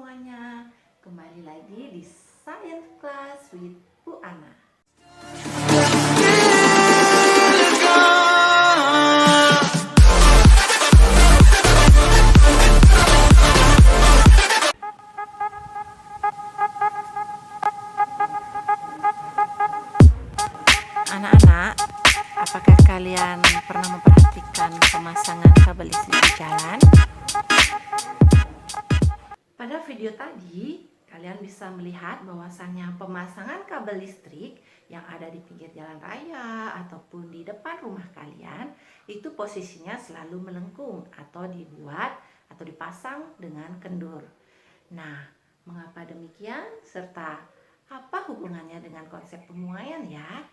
semuanya, kembali lagi di Science Class with Bu Ana. Anak-anak, apakah kalian pernah memperhatikan pemasangan kabel listrik di jalan? Pada video tadi, kalian bisa melihat bahwasannya pemasangan kabel listrik yang ada di pinggir jalan raya ataupun di depan rumah kalian itu posisinya selalu melengkung atau dibuat atau dipasang dengan kendur. Nah, mengapa demikian serta apa hubungannya dengan konsep pemuaian ya?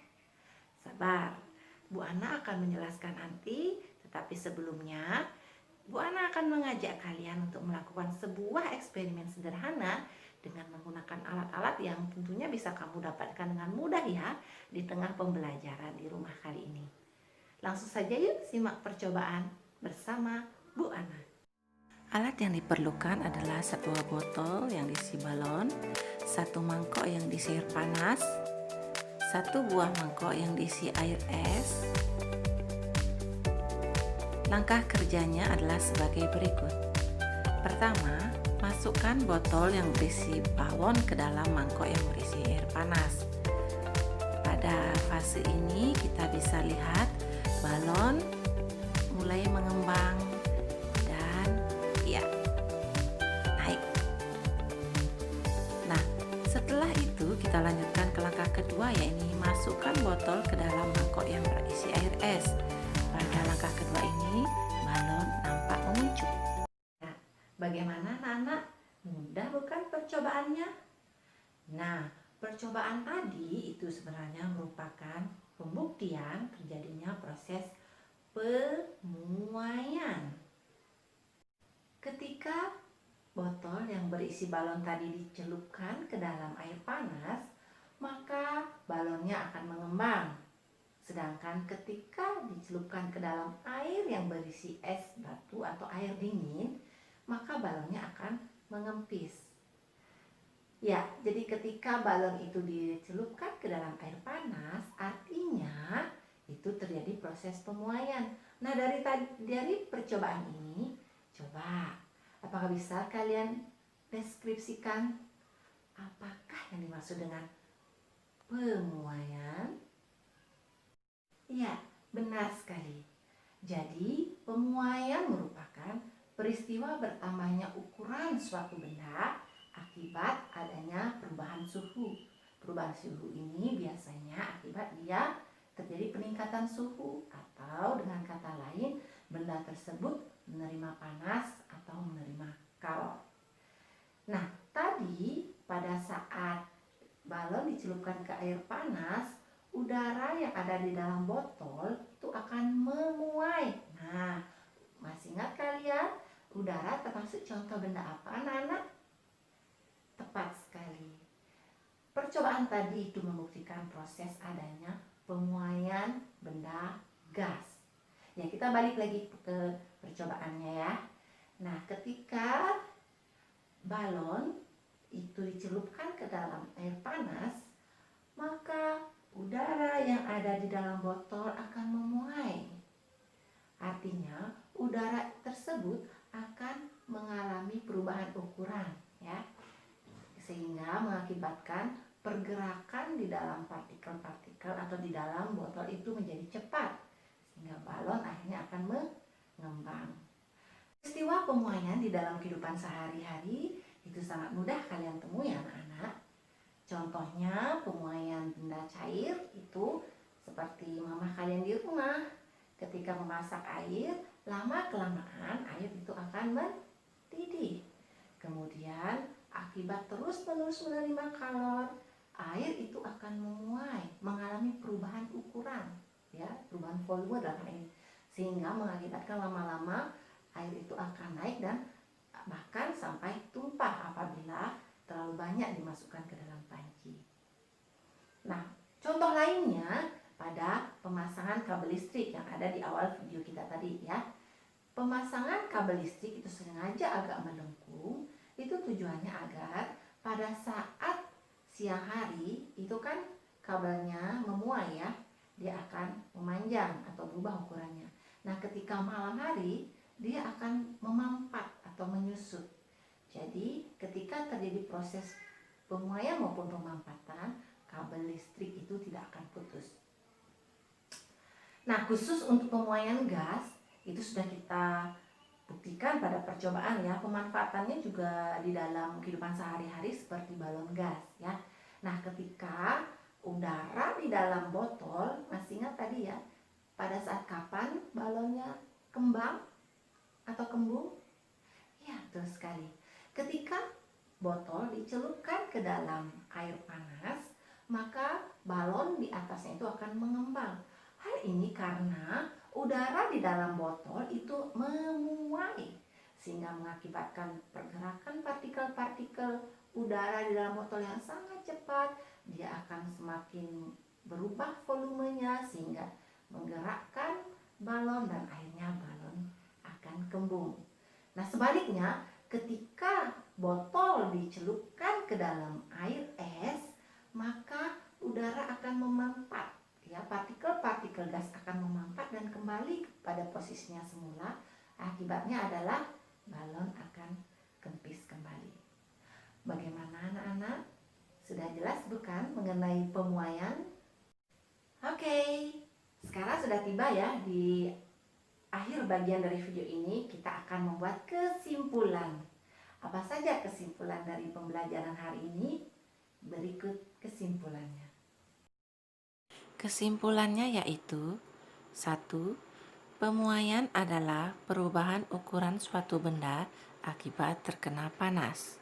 Sabar, Bu Ana akan menjelaskan nanti, tetapi sebelumnya Bu Ana akan mengajak kalian untuk melakukan sebuah eksperimen sederhana dengan menggunakan alat-alat yang tentunya bisa kamu dapatkan dengan mudah ya di tengah pembelajaran di rumah kali ini. Langsung saja yuk simak percobaan bersama Bu Ana. Alat yang diperlukan adalah satu buah botol yang diisi balon, satu mangkok yang diisi air panas, satu buah mangkok yang diisi air es. Langkah kerjanya adalah sebagai berikut. Pertama, masukkan botol yang berisi balon ke dalam mangkok yang berisi air panas. Pada fase ini kita bisa lihat balon mulai mengembang dan ya, naik. Nah, setelah itu kita lanjutkan ke langkah kedua, yaitu masukkan botol ke dalam mangkok yang berisi air es. Pada langkah kedua ini, balon nampak menguncup. Nah, bagaimana anak-anak? Mudah bukan percobaannya? Nah, percobaan tadi itu sebenarnya merupakan pembuktian terjadinya proses pemuaian. Ketika botol yang berisi balon tadi dicelupkan ke dalam air panas, maka balonnya akan mengembang. Sedangkan ketika dicelupkan ke dalam air yang berisi es batu atau air dingin, maka balonnya akan mengempis. Ya, jadi ketika balon itu dicelupkan ke dalam air panas, artinya itu terjadi proses pemuaian. Nah, dari percobaan ini, coba apakah bisa kalian deskripsikan apakah yang dimaksud dengan pemuaian? Ya, benar sekali. Jadi, pemuaian merupakan peristiwa bertambahnya ukuran suatu benda akibat adanya perubahan suhu. Perubahan suhu ini biasanya akibat dia terjadi peningkatan suhu atau dengan kata lain benda tersebut menerima panas atau menerima kalor. Nah, tadi pada saat balon dicelupkan ke air panas, udara yang ada di dalam botol itu akan memuai. Nah, masih ingat kalian udara termasuk contoh benda apa anak-anak? Tepat sekali. Percobaan tadi itu membuktikan proses adanya pemuaian benda gas. Ya, kita balik lagi ke percobaannya ya. Nah, ketika balon itu dicelupkan ke dalam air panas, maka udara yang ada di dalam botol akan memuai. Artinya, udara tersebut akan mengalami perubahan ukuran, ya, sehingga mengakibatkan pergerakan di dalam partikel-partikel atau di dalam botol itu menjadi cepat, sehingga balon akhirnya akan mengembang. Peristiwa pemuaian di dalam kehidupan sehari-hari itu sangat mudah kalian temui anak-anak. Contohnya pemuaian benda cair itu seperti mama kalian di rumah. Ketika memasak air, lama-kelamaan air itu akan mendidih. Kemudian akibat terus-menerus menerima kalor, air itu akan memuai, mengalami perubahan ukuran, ya, perubahan volume dalam hal ini, sehingga mengakibatkan lama-lama air itu akan naik dan bahkan sampai tumpah apabila terlalu banyak dimasukkan ke dalam panci. Nah, contoh lainnya pada pemasangan kabel listrik yang ada di awal video kita tadi ya. Pemasangan kabel listrik itu sengaja agak melengkung Itu tujuannya agar pada saat siang hari itu kan kabelnya memuai ya, dia akan memanjang atau berubah ukurannya. Nah, ketika malam hari dia akan memampat atau menyusut. Jadi, ketika terjadi proses pemuaian maupun pemampatan, kabel listrik itu tidak akan putus. Nah, khusus untuk pemuaian gas itu sudah kita buktikan pada percobaan ya. Pemanfaatannya juga di dalam kehidupan sehari-hari seperti balon gas ya. Nah, ketika udara di dalam botol, masih ingat tadi ya, pada saat kapan balonnya kembang atau kembung? Ya, betul sekali. Ketika botol dicelupkan ke dalam air panas, maka balon di atasnya itu akan mengembang. Hal ini karena udara di dalam botol itu memuai, sehingga mengakibatkan pergerakan partikel-partikel udara di dalam botol yang sangat cepat. Dia akan semakin berubah volumenya sehingga menggerakkan balon dan akhirnya balon akan kembung. Nah, sebaliknya ketika botol dicelupkan ke dalam air es, maka udara akan memampat ya, partikel-partikel gas akan memampat dan kembali pada posisinya semula. Akibatnya adalah balon akan kempis kembali. Bagaimana anak-anak? Sudah jelas bukan mengenai pemuaian? Oke, sekarang sudah tiba ya di akhir bagian dari video ini. Kita akan membuat kesimpulan. Apa saja kesimpulan dari pembelajaran hari ini? Berikut kesimpulannya. Kesimpulannya yaitu 1. Pemuaian adalah perubahan ukuran suatu benda akibat terkena panas.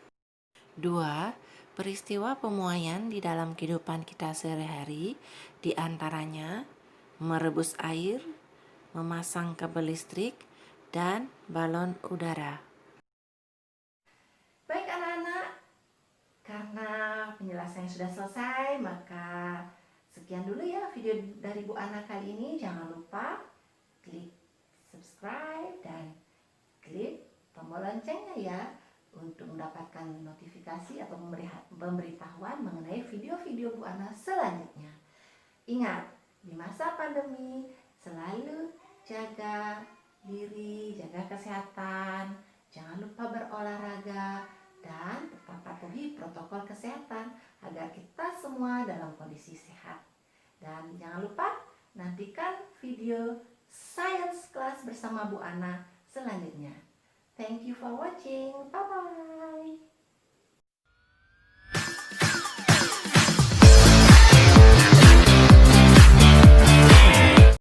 2. Peristiwa pemuaian di dalam kehidupan kita sehari-hari diantaranya merebus air, memasang kabel listrik, dan balon udara. Baik anak-anak, karena penjelasannya sudah selesai, maka sekian dulu ya video dari Bu Ana kali ini. Jangan lupa klik subscribe dan klik tombol loncengnya ya, untuk mendapatkan notifikasi atau pemberitahuan mengenai video-video Bu Ana selanjutnya. Ingat, di masa pandemi selalu jaga diri, jaga kesehatan, jangan lupa berolahraga, dan tetap patuhi protokol kesehatan agar kita semua dalam kondisi sehat. Dan jangan lupa nantikan video Science Class bersama Bu Ana selanjutnya. Thank you for watching. Bye-bye.